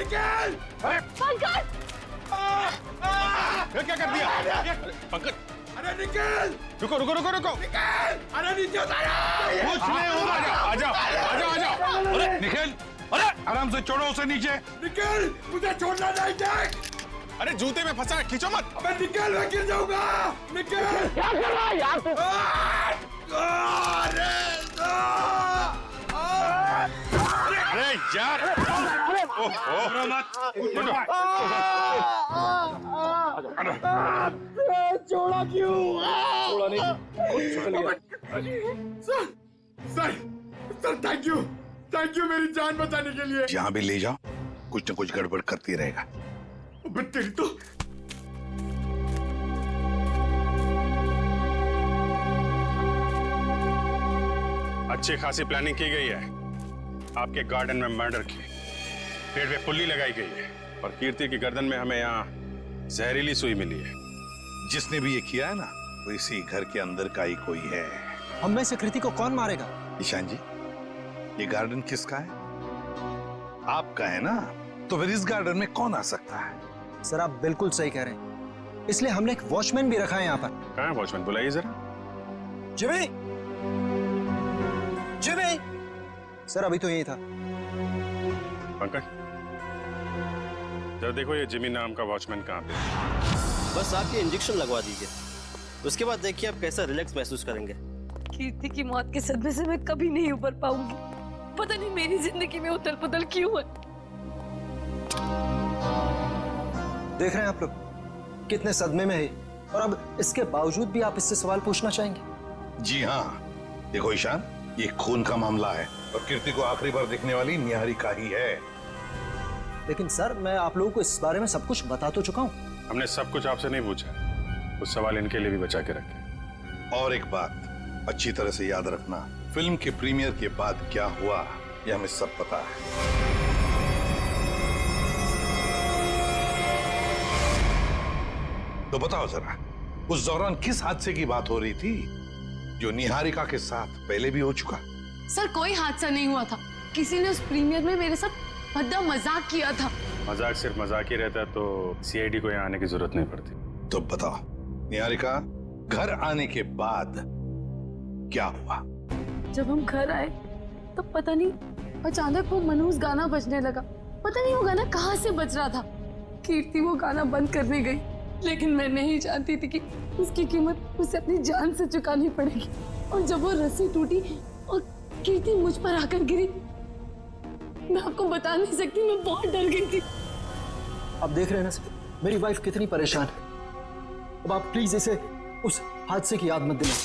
निकल! अरे पंकज! ये क्या कर दिया? पंकज, अरे निकल! रुको रुको रुको रुको! निकल! अरे नीचे उतारो! कुछ नहीं होगा। आजा आजा आजा! अरे निखिल, अरे आराम से छोड़ो उसे नीचे। निकल! मुझे छोड़ना नहीं, देख! अरे जूते में फंसा है, खींचो मत। अबे निकल, मैं गिर जाऊंगा! निकल! क्या कर रहा है यार तू? अरे यार! ओहो मत! छोड़ा क्यों? छोड़ा नहीं, sir, sir, sir, thank you, मेरी जान बचाने के लिए। जहां भी ले जाओ कुछ न कुछ गड़बड़ करती रहेगा। अबे तेरी तो अच्छी खासी प्लानिंग की गई है। आपके गार्डन में मर्डर की, पेड़ पे पुल्ली लगाई गई है और कीर्ति की गर्दन में हमें यहाँ जहरीली सुई मिली है। जिसने भी ये किया है ना, वो इसी घर के अंदर का ही कोई है। हम में से कृति को कौन मारेगा? ईशान जी, ये गार्डन किसका है? आपका है ना, तो फिर इस गार्डन में कौन आ सकता है? सर आप बिल्कुल सही कह रहे हैं, इसलिए हमने एक वॉचमैन भी रखा है यहाँ पर। कहाँ है वॉचमैन? बुलाइए जरा। जिमी! जिमी! सर अभी तो यही था। पंकज, जरा देखो ये जिमी नाम का वॉचमैन कहाँ पे है। बस आप ये इंजेक्शन लगवा दीजिए, उसके बाद देखिए आप कैसा रिलैक्स महसूस करेंगे। कीर्ति की मौत के सदमे से मैं कभी नहीं उबर पाऊंगी। पता नहीं मेरी जिंदगी में उथल पुथल क्यों है। देख रहे हैं आप लोग कितने सदमे में है, और अब इसके बावजूद भी आप इससे सवाल पूछना चाहेंगे? जी हाँ, देखो ईशान, ये खून का मामला है और कीर्ति को आखिरी बार देखने वाली निहारिका ही है। लेकिन सर मैं आप लोगों को इस बारे में सब कुछ बता तो चुका हूँ। हमने सब कुछ आपसे नहीं पूछा, कुछ सवाल इनके लिए भी बचा के रखे। और एक बात अच्छी तरह से याद रखना, फिल्म के प्रीमियर के बाद क्या हुआ ये हमें सब पता है। तो बताओ जरा, उस दौरान किस हादसे की बात हो रही थी जो निहारिका के साथ पहले भी हो चुका? सर कोई हादसा नहीं हुआ था, किसी ने उस प्रीमियर में मेरे साथ भद्दा मजाक किया था। मजाक सिर्फ मजाक ही रहता तो सीआईडी को यहाँ आने की जरूरत नहीं पड़ती। तो बताओ निहारिका, घर आने के बाद क्या हुआ? जब हम घर आए तो पता नहीं अचानक वो मनहूस गाना बजने लगा। पता नहीं वो गाना कहाँ से बज रहा था। कीर्ति वो गाना बंद करने गई, लेकिन मैं नहीं जानती थी कि उसकी कीमत उसे अपनी जान से चुकानी पड़ेगी। और जब वो रस्सी टूटी और कीर्ति मुझ पर आकर गिरी, मैं आपको बता नहीं सकती, मैं बहुत डर गई थी। आप देख रहे हैं ना सर, मेरी वाइफ कितनी परेशान है। अब आप प्लीज इसे उस हादसे की याद मत दिलाएं।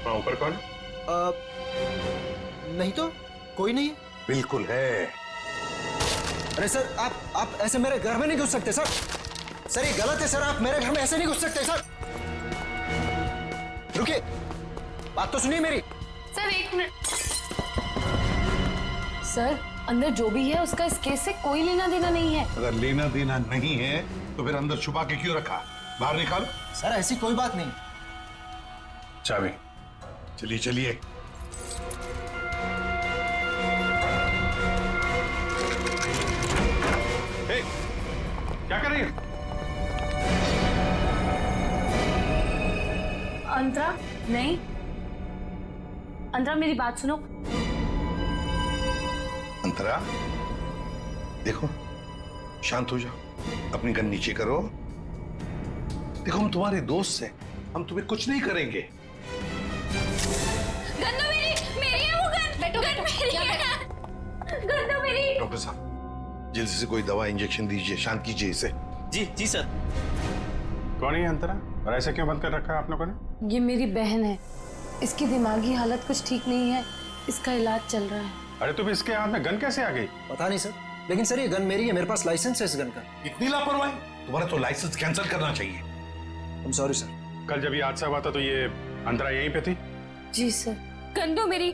वहाँ ऊपर कौन? नहीं तो कोई नहीं है। बिल्कुल है। अरे सर आप ऐसे मेरे घर में नहीं घुस सकते सर। सर ये गलत है सर, आप मेरे घर में ऐसे नहीं घुस सकते सर। रुकिए, बात तो सुनिए मेरी। सर एक मिनट। सर अंदर जो भी है उसका इस केस से कोई लेना देना नहीं है। अगर लेना देना नहीं है तो फिर अंदर छुपा के क्यों रखा? बाहर निकालो। सर ऐसी कोई बात नहीं। चाबी। चलिए चलिए। हे, क्या कर रही है? अंतरा नहीं, अंतरा मेरी बात सुनो। अंतरा देखो, शांत हो जाओ, अपनी गन नीचे करो। देखो हम तुम्हारे दोस्त हैं, हम तुम्हें कुछ नहीं करेंगे। गन तो मेरी है वो गन। गन मेरी है। गन तो मेरी। डॉक्टर साहब जल्दी से कोई दवा इंजेक्शन दीजिए, शांत कीजिए इसे। जी जी सर। कौन है अंतरा और ऐसे क्यों बंद कर रखा है आप लोगों ने? ये मेरी बहन है, इसकी दिमागी हालत कुछ ठीक नहीं है, इसका इलाज चल रहा है। अरे तो इसके हाथ में गन कैसे आ गई? पता नहीं सर, लेकिन सर ये गन मेरी है, मेरे पास लाइसेंस है इस गन का। इतनी लापरवाही? तुम्हारा तो लाइसेंस कैंसिल करना चाहिए। I'm sorry sir. कल जब ये हादसा हुआ था तो ये अंतरा यहीं पे थी? जी सर। गन तो मेरी,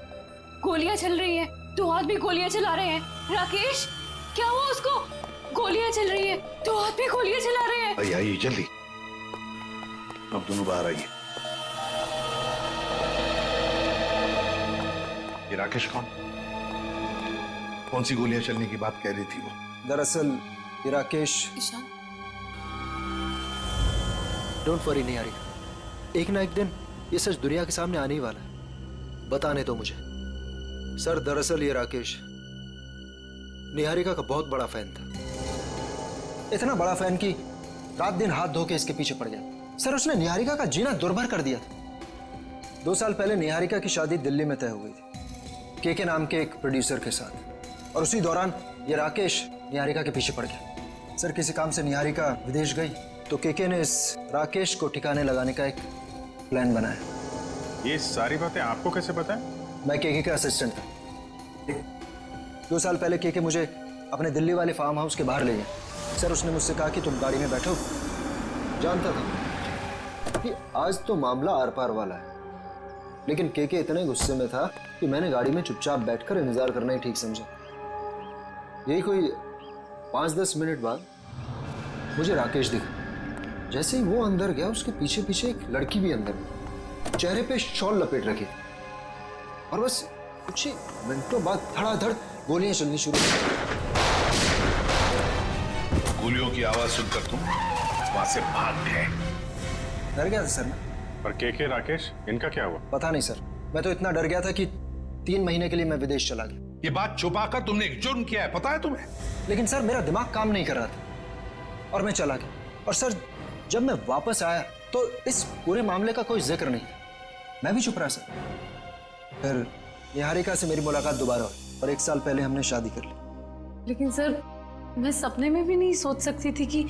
गोलियां चल रही है, दो हाथ भी गोलियां चला रहे हैं। राकेश क्या हुआ उसको? गोलियां चल रही है, दो हाथ भी गोलियां चला रहे हैं। आइए आइए जल्दी, अब दोनों बाहर आइए। ये राकेश कौन? कौन सी गोलियां चलने की बात कह रही थी वो? दरअसल ये राकेश। ईशान, डोंट वरी निहारिका, एक ना एक दिन ये सच दुनिया के सामने आने ही वाला है। बताने दो मुझे। सर दरअसल ये राकेश निहारिका का बहुत बड़ा फैन था, इतना बड़ा फैन कि रात दिन हाथ धो के इसके पीछे पड़ गया। सर उसने निहारिका का जीना दुर्भर कर दिया था। 2 साल पहले निहारिका की शादी दिल्ली में तय हो गई थी के नाम के एक प्रोड्यूसर के साथ, और उसी दौरान ये राकेश निहारिका के पीछे पड़ गया। सर किसी काम से निहारिका विदेश गई तो के ने इस राकेश को ठिकाने लगाने का एक प्लान बनाया। ये सारी बातें आपको कैसे पता है? मैं के का असिस्टेंट था। 2 साल पहले के मुझे अपने दिल्ली वाले फार्म हाउस के बाहर ले गया। सर उसने मुझसे कहा कि तुम गाड़ी में बैठो। जानता था कि आज तो मामला आर पार वाला है, लेकिन के इतने गुस्से में था कि मैंने गाड़ी में चुपचाप बैठकर इंतजार करना ही ठीक समझा। यही कोई 5-10 मिनट बाद मुझे राकेश दिखा। जैसे ही वो अंदर गया उसके पीछे पीछे एक लड़की भी अंदर गई, चेहरे पे शॉल लपेट रखी, और बस कुछ ही मिनटों बाद धड़ाधड़ गोलियां चलनी शुरू हो गई। गोलियों की आवाज सुनकर तुम वहां से भाग गए। डर गया था सर मैं। पर के राकेश, इनका क्या हुआ? पता नहीं सर, मैं तो इतना डर गया था कि 3 महीने के लिए मैं विदेश चला गया। ये बात छुपाकर तुमने एक जुर्म किया है, पता है तुम्हें? लेकिन सर मेरा दिमाग काम नहीं कर रहा था और मैं चला गया। और सर जब मैं वापस आया तो इस पूरे मामले का कोई जिक्र नहीं था। मैं भी चुप रहा सर। फिर निहारिका से मेरी मुलाकात दोबारा हुई और 1 साल पहले हमने शादी कर ली। लेकिन सर मैं सपने में भी नहीं सोच सकती थी कि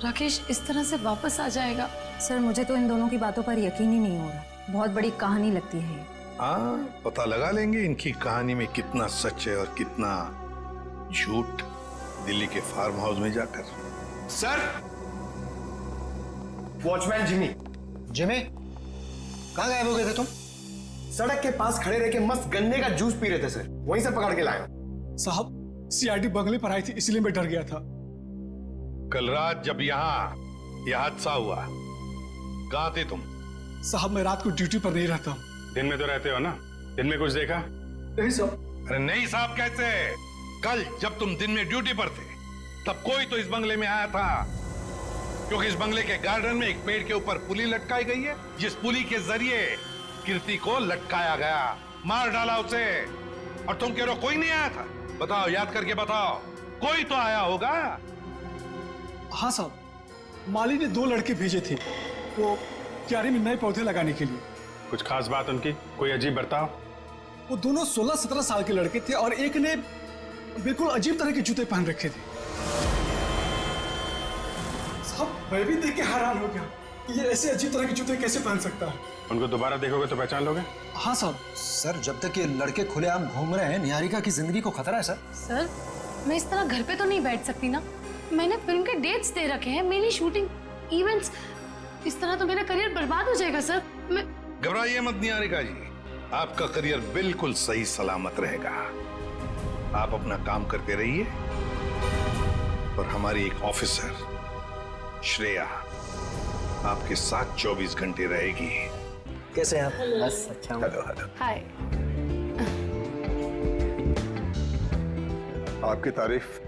राकेश इस तरह से वापस आ जाएगा। सर मुझे तो इन दोनों की बातों पर यकीन ही नहीं हो रहा। बहुत बड़ी कहानी लगती है ये। हाँ, पता लगा लेंगे इनकी कहानी में कितना सच है और कितना झूठ दिल्ली के फार्म हाउस में जाकर। Sir, watchman Jimmy. जिमी, कहाँ गायब हो गए थे तुम? सड़क के पास खड़े रह के मस्त गन्ने का जूस पी रहे थे सर, वहीं से पकड़ के लाया। साहब सीआईडी बंगले पर आई थी, इसलिए मैं डर गया था। कल रात जब यहाँ यह हादसा हुआ, कहाँ थे तुम? साहब मैं रात को ड्यूटी पर नहीं रहता हूँ। दिन में तो रहते हो ना? दिन में कुछ देखा? नहीं साहब। अरे नहीं साहब कैसे? कल जब तुम दिन में ड्यूटी पर थे तब कोई तो इस बंगले में आया था, क्योंकि इस बंगले के गार्डन में एक पेड़ के ऊपर पुली लटकाई गई है, जिस पुली के जरिए कीर्ति को लटकाया गया, मार डाला उसे। और तुम कह रहे हो कोई नहीं आया था? बताओ, याद करके बताओ, कोई तो आया होगा। हाँ साहब, माली ने 2 लड़के भेजे थे वो क्यारी में नए पौधे लगाने के लिए। कुछ खास बात उनकी? कोई अजीब बर्ताव? वो दोनों 16-17 साल के लड़के थे और एक ने बिल्कुल अजीब तरह के जूते पहन रखे थे। साहब मैं भी देख के हैरान हो गया कि ये ऐसे अजीब तरह के जूते कैसे पहन सकता है। उनको दोबारा देखोगे तो पहचान लोगे? हाँ साहब। सर जब तक ये लड़के खुलेआम घूम रहे हैं, निहारिका की जिंदगी को खतरा है सर। सर मैं इस तरह घर पे तो नहीं बैठ सकती ना। मैंने फिल्म के डेट्स दे रखे हैं, मेरी शूटिंग, इवेंट्स। इस तरह तो मेरा करियर बर्बाद हो जाएगा सर। मैं घबराइए मत निहारिका जी, आपका करियर बिल्कुल सही सलामत रहेगा। आप अपना काम करते रहिए और हमारी एक ऑफिसर श्रेया आपके साथ 24 घंटे रहेगी। कैसे हैं आप? बस अच्छा हूँ। Hello hello. हाय। आपकी तारीफ।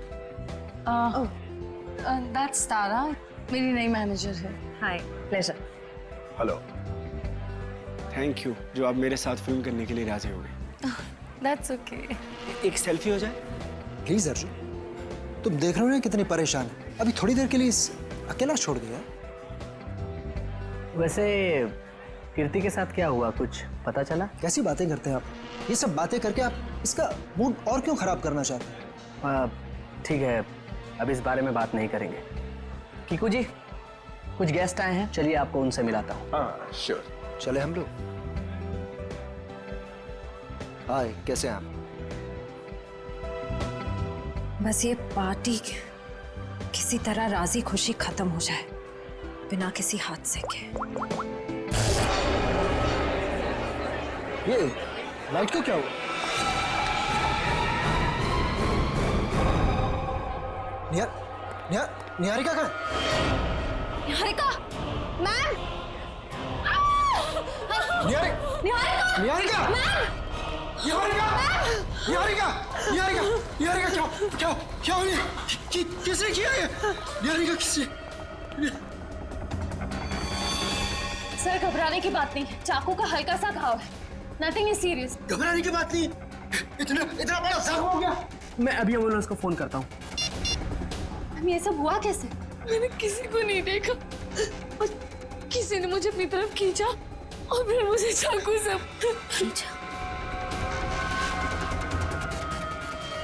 दैट्स तारा, मेरी नई मैनेजर है। Hi, pleasure. Hello. Thank you जो आप मेरे साथ फिल्म करने के लिए राजी हो गए। That's okay. एक सेल्फी हो जाए? प्लीज अर्जुन, तुम देख रहे हो ना कितनी परेशान है। अभी थोड़ी देर के लिए अकेला छोड़ दिया। वैसे कीर्ति के साथ क्या हुआ, कुछ पता चला? कैसी बातें करते हैं आप? ये सब बातें करके आप इसका मूड और क्यों खराब करना चाहते हैं? ठीक है, अब इस बारे में बात नहीं करेंगे। कीकू जी, कुछ गेस्ट आए हैं, चलिए आपको उनसे मिलाता हूँ। हाँ श्योर। चले हम लोग। हाय, कैसे हैं आप? बस ये पार्टी किसी तरह राजी खुशी खत्म हो जाए बिना किसी हादसे के। ये लाइट को क्या हुआ? निहारिका कहाँ है? निहारिका, मैम! निहारिका! निहारिका! निहारिका! निहारिका! निहारिका क्या क्या हो रही है? किसने किया ये? निहारिका किसने? सर घबराने की बात नहीं, चाकू का हल्का सा घाव है, नथिंग इज सीरियस। घबराने की बात नहीं, इतना बड़ा जख्म हो गया। मैं अभी एम्बुलेंस को फोन करता हूँ। ये सब हुआ कैसे? मैंने किसी को नहीं देखा और किसी ने मुझे अपनी तरफ खींचा और फिर मुझे चाकू से खींचा।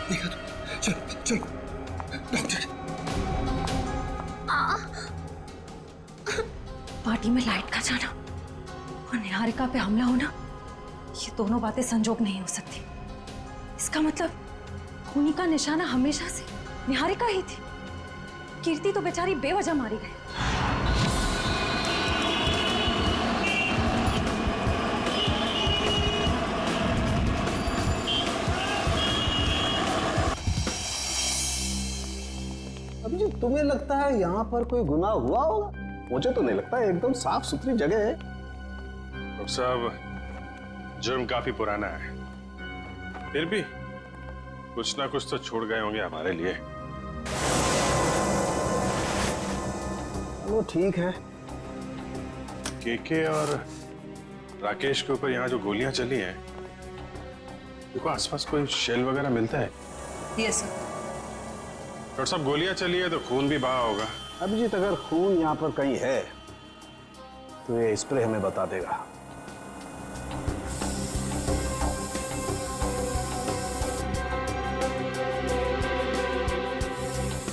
देखा तो चल डॉक्टर। पार्टी में लाइट का जाना और निहारिका पे हमला होना, ये दोनों बातें संजोग नहीं हो सकती। इसका मतलब खूनी का निशाना हमेशा से निहारिका ही थी। कीर्ति तो बेचारी बेवजह मारी गई। अभी तुम्हें लगता है यहाँ पर कोई गुनाह हुआ होगा? मुझे तो नहीं लगता, एकदम साफ सुथरी जगह है। डॉक्टर साहब, जुर्म काफी पुराना है, फिर भी कुछ ना कुछ तो छोड़ गए होंगे हमारे लिए। वो ठीक है। केके और राकेश के ऊपर यहाँ जो गोलियां चली हैं, देखो आसपास कोई शेल वगैरह मिलता है? Yes sir. डॉक्टर साहब, गोलियां चली है तो खून भी बहा होगा। अभिजीत, अगर खून यहाँ पर कहीं है तो ये स्प्रे हमें बता देगा।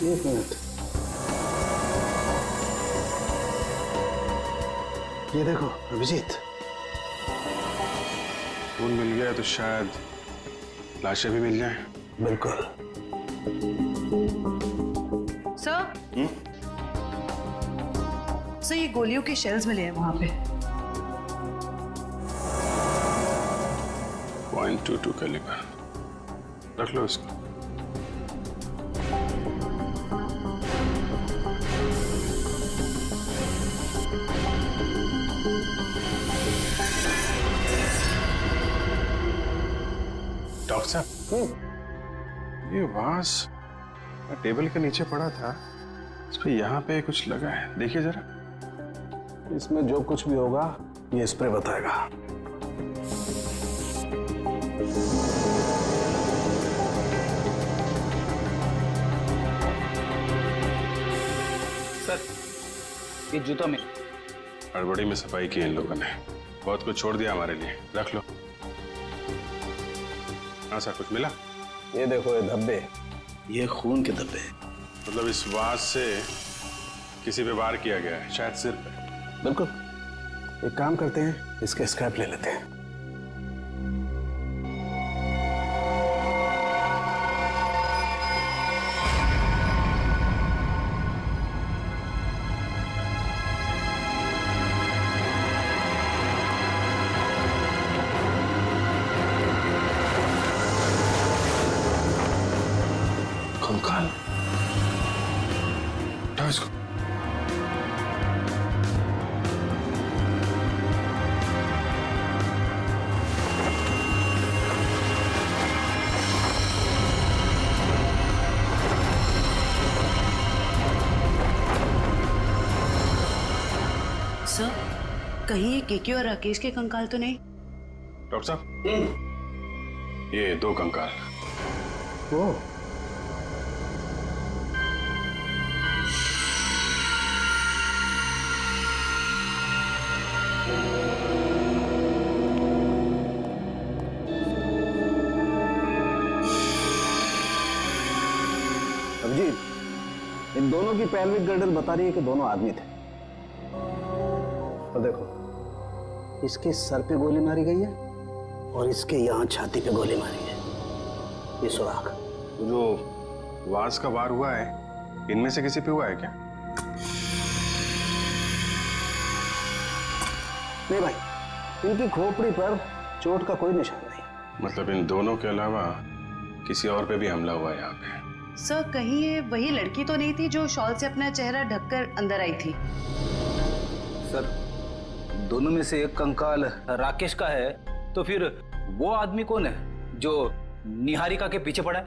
एक मिनट, ये देखो अभिजीत, खून मिल गया तो शायद लाशें भी मिल जाएं। बिल्कुल। सर, सर ये गोलियों के शेल्स मिले हैं वहां पे। .22 कैलिबर, रख लो इसको। डॉक्टर साहब, ये वास टेबल के नीचे पड़ा था, इस पे यहाँ पे कुछ लगा है, देखिए जरा। इसमें जो कुछ भी होगा ये स्प्रे बताएगा। सर, ये जूता में हड़बड़ी में सफाई की इन लोगों ने, बहुत कुछ छोड़ दिया हमारे लिए, रख लो। हाँ सर, कुछ मिला? ये देखो, ये धब्बे, ये खून के धब्बे। मतलब इस वास से किसी पे वार किया गया है, शायद सिर पे। बिल्कुल। एक काम करते हैं, इसके स्क्रैप ले लेते हैं। कंकाल, उठाओ इसको। सर, कहीं ये केके और राकेश के कंकाल तो नहीं? डॉक्टर साहब, ये 2 कंकाल। ओह, अभिजीत, इन दोनों की पेल्विक गर्डल बता रही है कि दोनों आदमी थे। और देखो, इसके सर पे गोली मारी गई है और इसके यहाँ छाती पे गोली मारी है। ये सुराख। जो वास का वार हुआ है, इनमें से किसी पे हुआ है क्या? नहीं भाई, इनकी खोपड़ी पर चोट का कोई निशान नहीं। मतलब इन दोनों के अलावा किसी और पे भी हमला हुआ है यहाँ पे? सर, कहीं ये वही लड़की तो नहीं थी जो शॉल से अपना चेहरा ढककर अंदर आई थी? सर, दोनों में से एक कंकाल राकेश का है, तो फिर वो आदमी कौन है जो निहारिका के पीछे पड़ा है।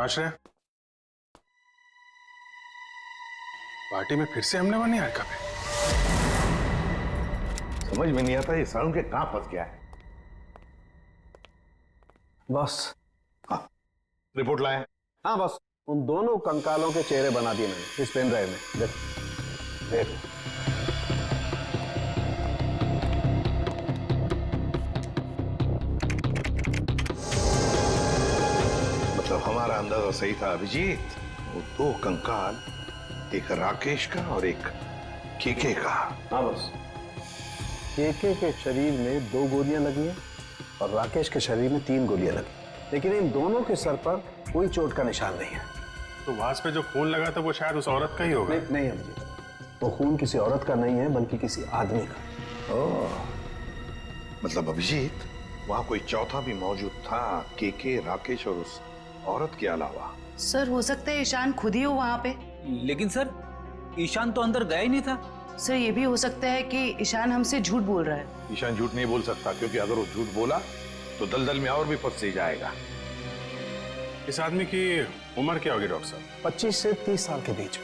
आश्रय, पार्टी में फिर से हमने वो निहारिका पे। समझ में नहीं आता ये सारुण के कहां फंस गया है। बस। हाँ, रिपोर्ट लाए? हाँ बस, उन दोनों कंकालों के चेहरे बना दिए मैंने इस पेन ड्राइव में। देख। मतलब हमारा अंदाजा सही था अभिजीत। वो दो कंकाल, एक राकेश का और एक केके का। हाँ बस, केके के शरीर में 2 गोलियां लगी हैं और राकेश के शरीर में 3 गोलियां लगी, लेकिन इन दोनों के सर पर कोई चोट का निशान नहीं है। तो वास पे जो खून लगा था वो शायद उस औरत का ही होगा। नहीं अभिजीत, वो खून किसी औरत का नहीं है बल्कि किसी आदमी का। ओह, मतलब अभिजीत वहां कोई चौथा भी मौजूद था, केके, राकेश और उस औरत के अलावा। सर हो सकता है ईशान खुद ही हो वहां पे। लेकिन सर, ईशान तो अंदर गया ही नहीं था। सर ये भी हो सकता है कि ईशान हमसे झूठ बोल रहा है। ईशान झूठ नहीं बोल सकता, क्योंकि अगर वो झूठ बोला तो दलदल में और भी फंस जाएगा। इस आदमी की उम्र क्या होगी डॉक्टर साहब? 25 से 30 साल के बीच।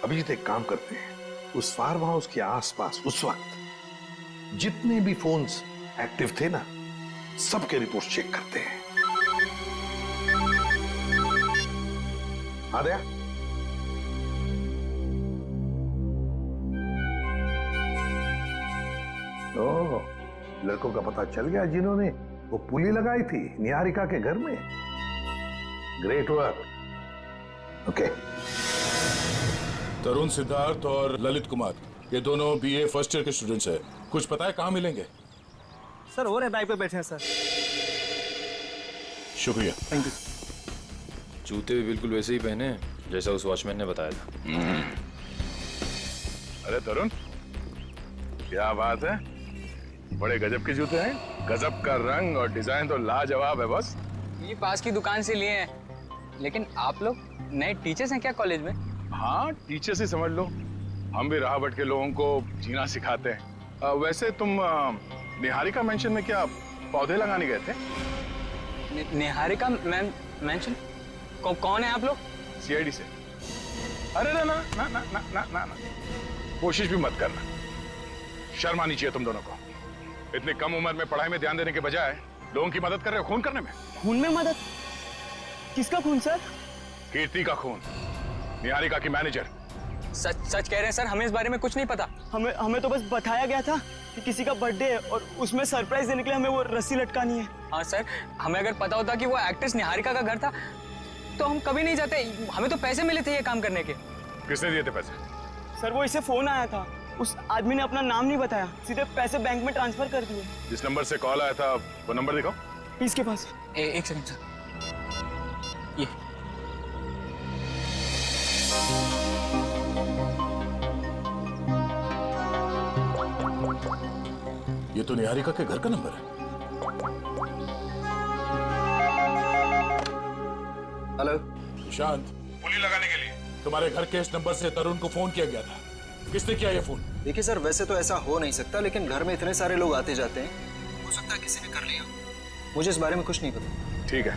अभिजीत एक काम करते हैं, उस फार्म हाउस के आसपास उस वक्त जितने भी फोन्स एक्टिव थे ना, सबके रिपोर्ट चेक करते हैं। आ गया? ओह, लड़कों का पता चल गया जिन्होंने वो पुली लगाई थी निहारिका के घर में। Great work. ओके। तरुण, सिद्धार्थ और ललित कुमार, ये दोनों बीए फर्स्ट ईयर के स्टूडेंट्स हैं। कुछ पता है कहाँ मिलेंगे? सर हो रहे बाइक पे बैठे हैं सर। शुक्रिया। Thank you. जूते भी बिल्कुल वैसे ही पहने हैं जैसा उस वॉचमैन ने बताया था। अरे तरुण, क्या बात है, बड़े गजब के जूते हैं। गजब का रंग और डिजाइन तो लाजवाब है। बस ये पास की दुकान से लिए हैं। लेकिन आप लोग नए टीचर्स हैं क्या कॉलेज में? हाँ, टीचर्स ही समझ लो। हम भी राह भटके के लोगों को जीना सिखाते हैं। वैसे तुम निहारिका मेंशन में क्या पौधे लगाने गए थे? निहारिका मेंशन? कौन है आप लोग? सीआईडी से। अरे ना ना ना ना ना ना ना, ना। कोशिश भी मत करना, शर्म आनी चाहिए तुम दोनों को। इतनी कम उम्र में पढ़ाई में ध्यान देने के बजाय लोगों की मदद कर रहे हो खून करने में। खून में मदद? किसका खून सर? कीर्ति का खून, निहारिका की मैनेजर। सच कह रहे हैं सर, हमें इस बारे में कुछ नहीं पता। हमें तो बस बताया गया था कि किसी का बर्थडे है और उसमें सरप्राइज देने के लिए हमें वो रस्सी लटकानी है। हाँ सर, हमें अगर पता होता कि वो एक्ट्रेस निहारिका का घर था तो हम कभी नहीं जाते। हमें तो पैसे मिले थे ये काम करने के। किसने दिए थे पैसे? सर वो इसे फोन आया था, उस आदमी ने अपना नाम नहीं बताया, सीधे पैसे बैंक में ट्रांसफर कर दिए। जिस नंबर से कॉल आया था वो नंबर दिखाओ। इसके पास। एक सेकंड सर, ये ये तो निहारिका के घर का नंबर है। हेलो शांत, पुली लगाने के लिए तुम्हारे घर के इस नंबर से तरुण को फोन किया गया था। किसने किया ये फोन? देखिए सर, वैसे तो ऐसा हो नहीं सकता, लेकिन घर में इतने सारे लोग आते जाते हैं, हो सकता है किसी ने कर लिया। मुझे इस बारे में कुछ नहीं पता। ठीक है,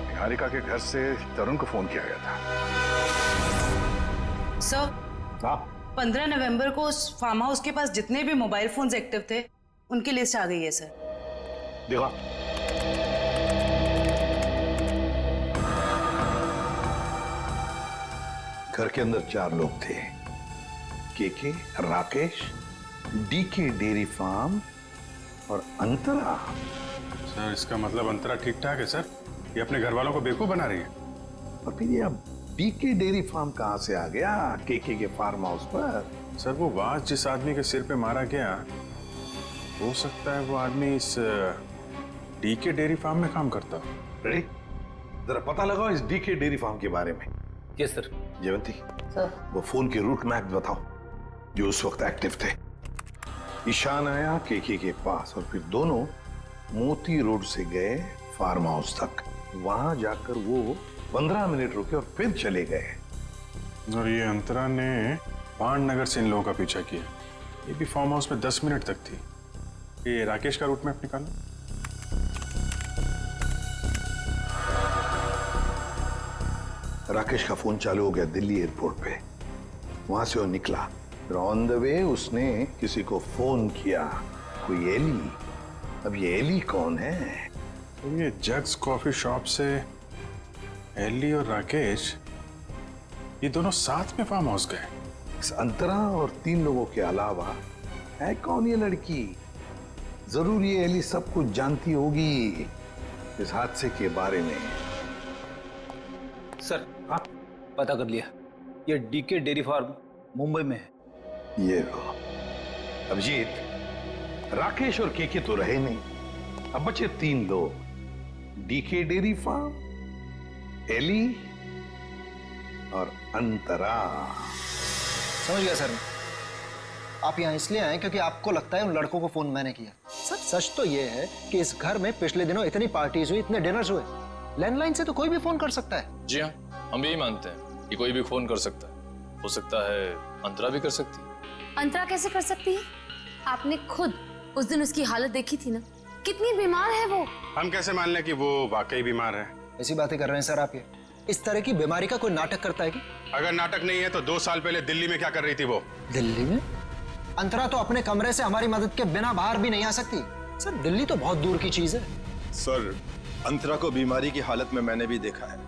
निहारिका के घर से तरुण को फोन किया गया था। सर, 15 नवंबर को उस फार्म हाउस के पास जितने भी मोबाइल फोन्स एक्टिव थे उनकी लिस्ट आ गई है सर। देखो, घर के अंदर 4 लोग थे, KK, Rakesh, DK dairy farm और अंतरा। सर इसका मतलब अंतरा ठीक ठाक है सर? ये अपने घर वालों को बेवकूफ बना रही है। और फिर ये अब डीके डेयरी फार्म कहां से आ गया केके के फार्म हाउस पर? सर वो वास जिस आदमी के सिर पे मारा गया, हो सकता है वो आदमी इस डीके डेयरी फार्म में काम करता हो। रेडी, जरा पता लगाओ इस डीके डेयरी फार्म के बारे में। Yes sir. जयवंती, सर, वो फोन के रूट मैप बताओ जो उस वक्त एक्टिव थे। ईशान आया केके के पास और फिर दोनों मोती रोड से गए फार्म हाउस तक। वहां जाकर वो 15 मिनट रुके और फिर चले गए। और ये अंतरा ने पान नगर से इन लोगों का पीछा किया। ये भी फार्म हाउस में 10 मिनट तक थी। ये राकेश का रूट मैप निकालो। राकेश का फोन चालू हो गया दिल्ली एयरपोर्ट पे। वहां से वो निकला, फिर ऑन द वे उसने किसी को फोन किया, कोई एली। अब ये एली कौन है? तो ये जग्स कॉफी शॉप से एली और राकेश ये दोनों साथ में फार्म हाउस गए। इस अंतरा और 3 लोगों के अलावा है कौन ये लड़की? जरूर ये एली सब कुछ जानती होगी इस हादसे के बारे में। सर हाँ पता कर लिया, ये डीके डेयरी फार्म मुंबई में है। ये लो अभिजीत, राकेश और केके तो रहे नहीं, अब बचे 3 लोग, डीके डेयरी फार्म, एली और अंतरा। समझ गया सर। आप यहाँ इसलिए आए क्योंकि आपको लगता है उन लड़कों को फोन मैंने किया। सच तो ये है कि इस घर में पिछले दिनों इतनी पार्टीज हुई, इतने डिनर्स हुए, लैंडलाइन से तो कोई भी फोन कर सकता है। जी हाँ, हम यही मानते हैं कि कोई भी फोन कर सकता है। हो सकता है अंतरा भी कर सकती है। अंतरा कैसे कर सकती है? आपने खुद उस दिन उसकी हालत देखी थी ना, कितनी बीमार है वो। हम कैसे मान लें कि वो वाकई बीमार है? ऐसी बातें कर रहे हैं सर आप। ये इस तरह की बीमारी का कोई नाटक करता है कि? अगर नाटक नहीं है तो 2 साल पहले दिल्ली में क्या कर रही थी वो? दिल्ली में? अंतरा तो अपने कमरे से हमारी मदद के बिना बाहर भी नहीं आ सकती। सर दिल्ली तो बहुत दूर की चीज है। सर अंतरा को बीमारी की हालत में मैंने भी देखा है,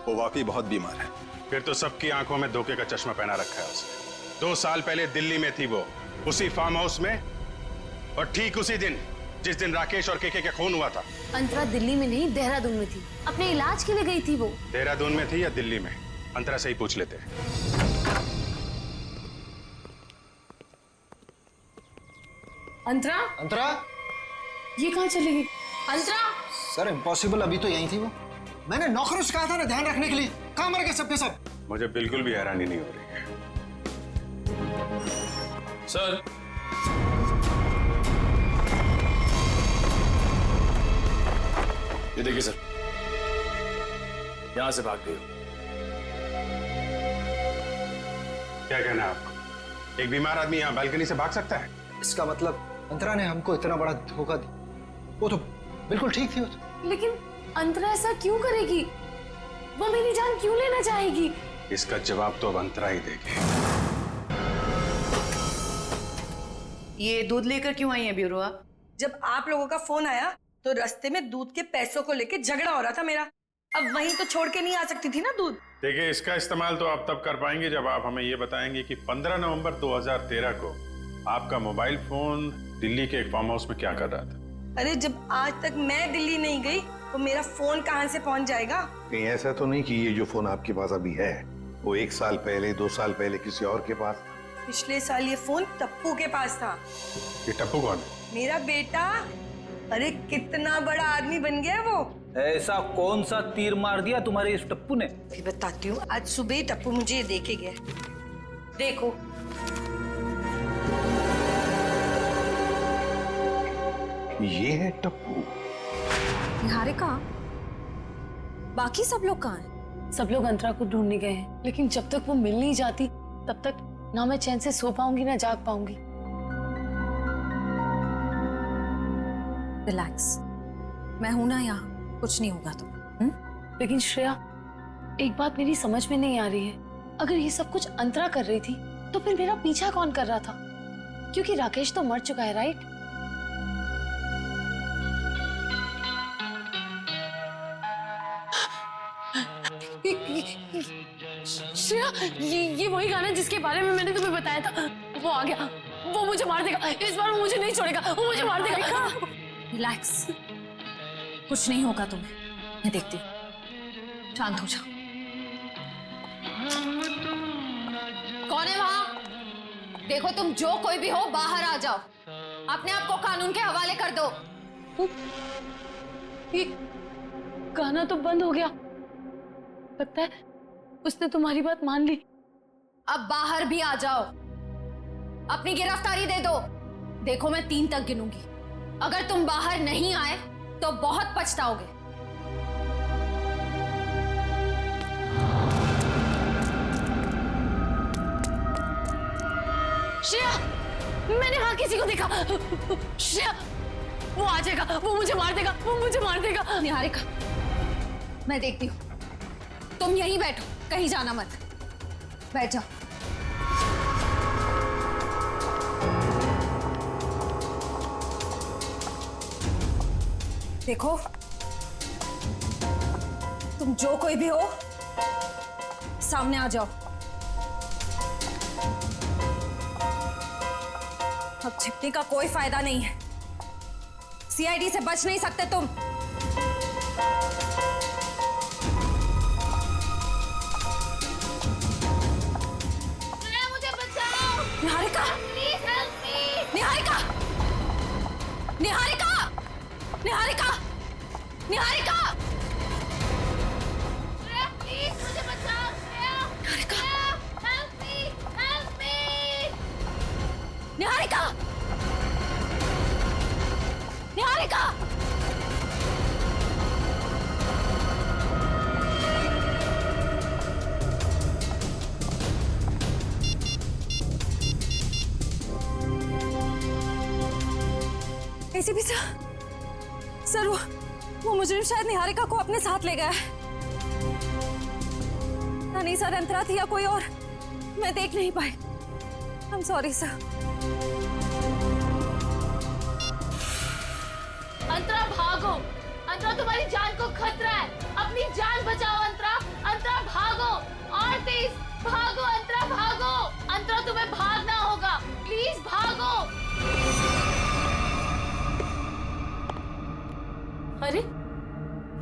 वो वाकई बहुत बीमार है। फिर तो सबकी आंखों में धोखे का चश्मा पहना रखा है उसने। 2 साल पहले दिल्ली में थी वो, उसी फार्म हाउस में, और ठीक उसी दिन जिस दिन राकेश और केके का खून हुआ था। अंतरा दिल्ली में नहीं, देहरादून में थी, अपने इलाज के लिए गई थी वो। देहरादून में थी या दिल्ली में? अंतरा से ही पूछ लेते हैं। अंतरा? अंतरा? ये कहाँ चली गई? अंतरा? सर इम्पॉसिबल, अभी तो यही थी वो। मैंने नौकरों से कहा था ना ध्यान रखने के लिए, कहाँ मर गए सबके सब? मुझे बिल्कुल भी हैरानी नहीं हो रही है। सर ये देखिए सर, यहां से भाग गई। क्या कहना है आपको? एक बीमार आदमी यहाँ बालकनी से भाग सकता है? इसका मतलब अंतरा ने हमको इतना बड़ा धोखा दिया। वो तो बिल्कुल ठीक थी वो तो। लेकिन अंतरा ऐसा क्यों करेगी? वो मेरी जान क्यों लेना चाहेगी? इसका जवाब तो अब अंतरा ही देगी। ये दूध लेकर क्यों आई है ब्यूरोआ? जब आप लोगों का फोन आया तो रास्ते में दूध के पैसों को लेके झगड़ा हो रहा था मेरा। अब वहीं तो छोड़ के नहीं आ सकती थी ना दूध। देखिए, इसका इस्तेमाल तो आप तब कर पाएंगे जब आप हमें ये बताएंगे कि 15 नवंबर 2013 को आपका मोबाइल फोन दिल्ली के एक फार्म हाउस में क्या कर रहा था। अरे जब आज तक मैं दिल्ली नहीं गई तो मेरा फोन कहाँ से पहुँच जाएगा? कहीं ऐसा तो नहीं कि ये जो फोन आपके पास अभी है वो 1 साल पहले 2 साल पहले किसी और के पास? पिछले साल ये फोन टप्पू के पास था। ये टप्पू कौन है? मेरा बेटा। अरे कितना बड़ा आदमी बन गया वो। ऐसा कौन सा तीर मार दिया तुम्हारे इस टप्पू ने? भी बताती हूँ। आज सुबह ही टप्पू मुझे ये देके गया। देखो, ये है टप्पू। निहारिका, बाकी सब लोग कहाँ हैं? सब लोग अंतरा को ढूंढने गए हैं, लेकिन जब तक वो मिल नहीं जाती तब तक ना मैं चैन से सो पाऊंगी ना जाग पाऊंगी। रिलैक्स, मैं हूं ना यहाँ, कुछ नहीं होगा तो। लेकिन श्रेया, एक बात मेरी समझ में नहीं आ रही है। अगर ये सब कुछ अंतरा कर रही थी तो फिर मेरा पीछा कौन कर रहा था? क्योंकि राकेश तो मर चुका है, राइट? श्रेया, ये वही गाना जिसके बारे में मैंने तुम्हें बताया था। वो आ गया, वो मुझे मार देगा। इस बार वो मुझे नहीं छोड़ेगा, वो मुझे मार देगा। रिलैक्स, कुछ नहीं होगा तुम्हें, मैं देखती हूँ। शांत हो जाओ। कौन है वहां? देखो, तुम जो कोई भी हो बाहर आ जाओ। अपने आप को कानून के हवाले कर दो। ये गाना तो बंद हो गया। लगता है उसने तुम्हारी बात मान ली। अब बाहर भी आ जाओ, अपनी गिरफ्तारी दे दो। देखो, मैं 3 तक गिनूंगी। अगर तुम बाहर नहीं आए तो बहुत पछताओगे। श्रेया, मैंने वहां किसी को देखा। श्रेया, वो आ जाएगा, वो मुझे मार देगा, वो मुझे मार देगा। निहारिका, मैं देखती हूँ, तुम यहीं बैठो, कहीं जाना मत, बैठ जाओ। देखो, तुम जो कोई भी हो, सामने आ जाओ। अब छिपने का कोई फायदा नहीं है, सीआईडी से बच नहीं सकते तुम। मुझे बचाओ। Niharika, please help me. Niharika, Niharika, Niharika, Niharika, please मुझे बचाओ। Niharika, help me, help me. Niharika, Niharika. ACP sir, वो मुजरिम शायद निहारिका को अपने साथ ले गया है। नहीं सर, अंतरा थी या कोई और, मैं देख नहीं पाई। I am sorry sir. Antara भागो, अंतरा तुम्हारी जान को खतरा है, अपनी जान बचाओ अंतरा। अंतरा भागो, और तेज भागो अंतरा, भागो। अंतरा तुम्हें भागना होगा, प्लीज भागो। अरे,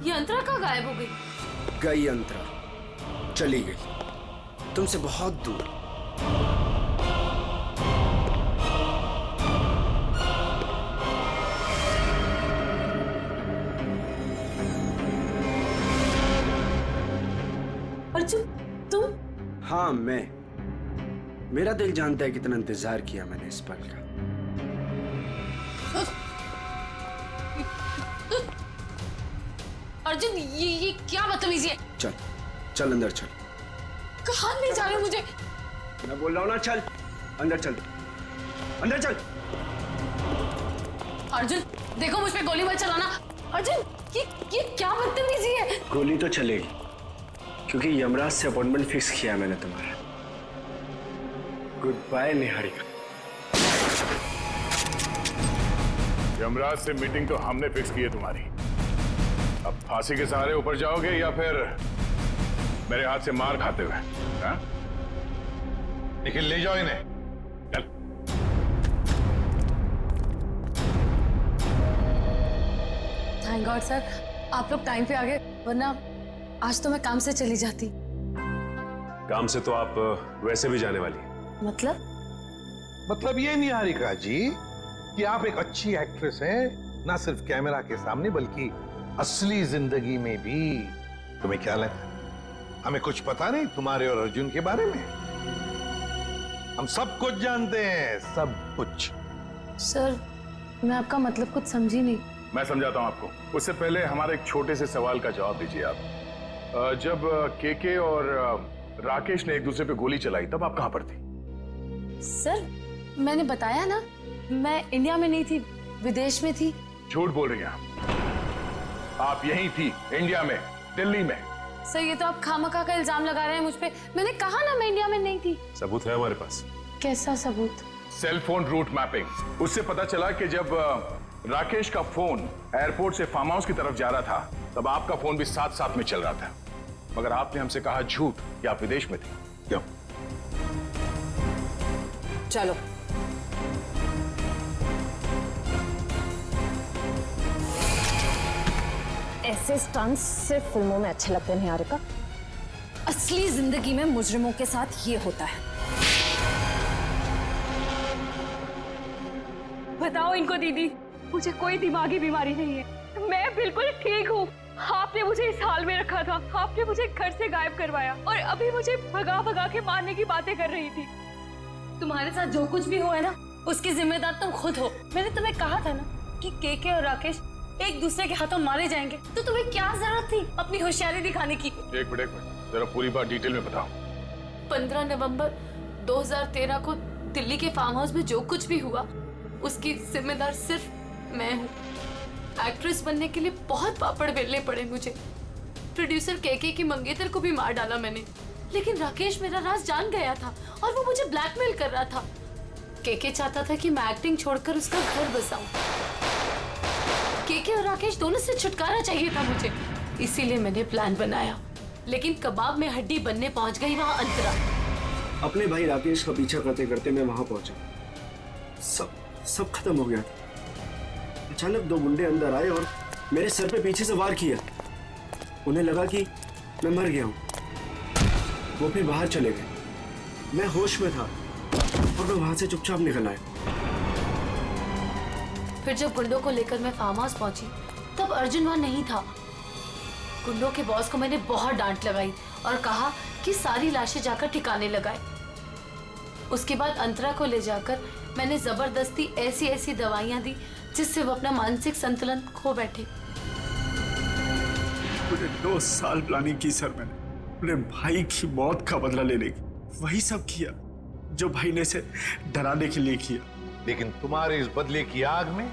ये अंतरा कहाँ गायब हो गई? गई अंतरा, चली गई तुमसे बहुत दूर। अर्जुन, तुम? हाँ, मैं। मेरा दिल जानता है कितना इंतजार किया मैंने इस पल का। अर्जुन, ये क्या बदतमीजी है? चल चल अंदर चल। कहाँ ले जा रहे हो मुझे? मैं बोल रहा हूँ ना, चल अंदर चल, अंदर चल। अर्जुन, देखो मुझ पे गोली मत चलाना। अर्जुन, ये क्या बदतमीजी है? गोली तो चलेगी, क्योंकि यमराज से अपॉइंटमेंट फिक्स किया मैंने तुम्हारा। Good bye Niharika. यमराज से मीटिंग तो हमने फिक्स की है तुम्हारी। अब फांसी के सहारे ऊपर जाओगे या फिर मेरे हाथ से मार खाते हुए? हाँ? निखिल, ले जाओ इन्हें। चल। थैंक गॉड सर, आप लोग टाइम पे आ गए, वरना आज तो मैं काम से चली जाती। काम से तो आप वैसे भी जाने वाली हैं। मतलब ये निहारिका जी कि आप एक अच्छी एक्ट्रेस हैं, ना सिर्फ कैमरा के सामने बल्कि असली जिंदगी में भी। तुम्हें क्या लगा हमें कुछ पता नहीं तुम्हारे और अर्जुन के बारे में? हम सब कुछ जानते हैं, सब कुछ। सर, मैं आपका मतलब कुछ समझी नहीं। मैं समझाता हूं आपको। उससे पहले हमारे एक छोटे से सवाल का जवाब दीजिए आप। जब केके और राकेश ने एक दूसरे पे गोली चलाई, तब आप कहां पर थी? सर, मैंने बताया ना, मैं इंडिया में नहीं थी, विदेश में थी। झूठ बोल रही हैं आप यहीं थी, इंडिया में, दिल्ली में। सर, ये तो आप खामखा का इल्जाम लगा रहे हैं मुझ पे। मैंने कहा ना मैं इंडिया में नहीं थी। सबूत है हमारे पास। कैसा सबूत? Cell phone route mapping. उससे पता चला कि जब राकेश का फोन एयरपोर्ट से फार्म हाउस की तरफ जा रहा था, तब आपका फोन भी साथ साथ में चल रहा था। मगर आपने हमसे कहा झूठ कि आप विदेश में थे। क्यों? चलो। ऐसे स्टंट्स सिर्फ फिल्मों में अच्छे लगते हैं निहारिका, असली जिंदगी में मुजरिमों के साथ ये होता है। बताओ इनको दीदी, मुझे कोई दिमागी बीमारी नहीं है, मैं बिल्कुल ठीक हूँ। आपने मुझे इस हाल में रखा था, आपने मुझे घर से गायब करवाया और अभी मुझे भगा भगा के मारने की बातें कर रही थी। तुम्हारे साथ जो कुछ भी हुआ है ना, उसकी जिम्मेदार तुम खुद हो। मैंने तुम्हें कहा था ना कि केके और राकेश एक दूसरे के हाथों मारे जाएंगे, तो तुम्हें क्या जरूरत थी अपनी होशियारी दिखाने की? एक मिनट, जरा पूरी बात डिटेल में बताओ। 15 नवंबर 2013 को दिल्ली के फार्म हाउस में जो कुछ भी हुआ उसकी जिम्मेदार सिर्फ मैं हूँ। एक्ट्रेस बनने के लिए बहुत पापड़ बेलने पड़े मुझे। प्रोड्यूसर केके की मंगेतर को भी मार डाला मैंने, लेकिन राकेश मेरा राज जान गया था और वो मुझे ब्लैकमेल कर रहा था। केके चाहता था कि मैं एक्टिंग छोड़कर उसका घर बसाऊं। केके और राकेश दोनों से छुटकारा चाहिए था मुझे, इसीलिए मैंने प्लान बनाया। लेकिन कबाब में हड्डी बनने पहुंच गई वहां अंतरा। अपने भाई राकेश का पीछा करते करते मैं वहां पहुंचा। सब खत्म हो गया। अचानक दो गुंडे अंदर आए और मेरे सर पे पीछे से वार किया। उन्हें लगा कि मैं मर गया हूं। वो फिर बाहर चले गए। मैं होश में था और मैं वहां से चुपचाप निकल आया। फिर जब गुंडों को लेकर मैं फार्म हाउस पहुंची तब अर्जुन वहां नहीं था। गुंडों के बॉस को मैंने बहुत डांट लगाई और कहा कि सारी लाशें जाकर ठिकाने लगाए। उसके बाद अंतरा को ले जाकर मैंने जबरदस्ती ऐसी दवाइयां दी जिससे वो अपना मानसिक संतुलन खो बैठे। पूरे 2 साल प्लानिंग की सर मैंने अपने भाई की मौत का बदला लेने की। वही सब किया जो भाई ने इसे डराने के लिए किया। लेकिन तुम्हारे इस बदले की आग में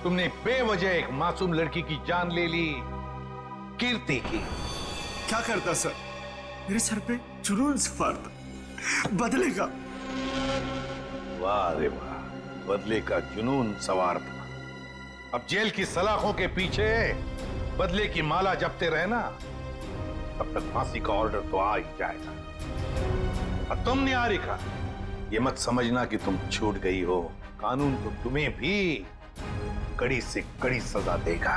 तुमने बेवजह एक मासूम लड़की की जान ले ली, कीर्ति की। क्या करता सर, मेरे सर पे जुनून सवार था बदले का। वाह रे वाह, बदले का जुनून सवार था। अब जेल की सलाखों के पीछे बदले की माला जपते रहना, तब तक फांसी का ऑर्डर तो आ ही जाएगा। और तुम निहारिका, ये मत समझना कि तुम छूट गई हो। कानून तो तुम्हें भी कड़ी से कड़ी सजा देगा।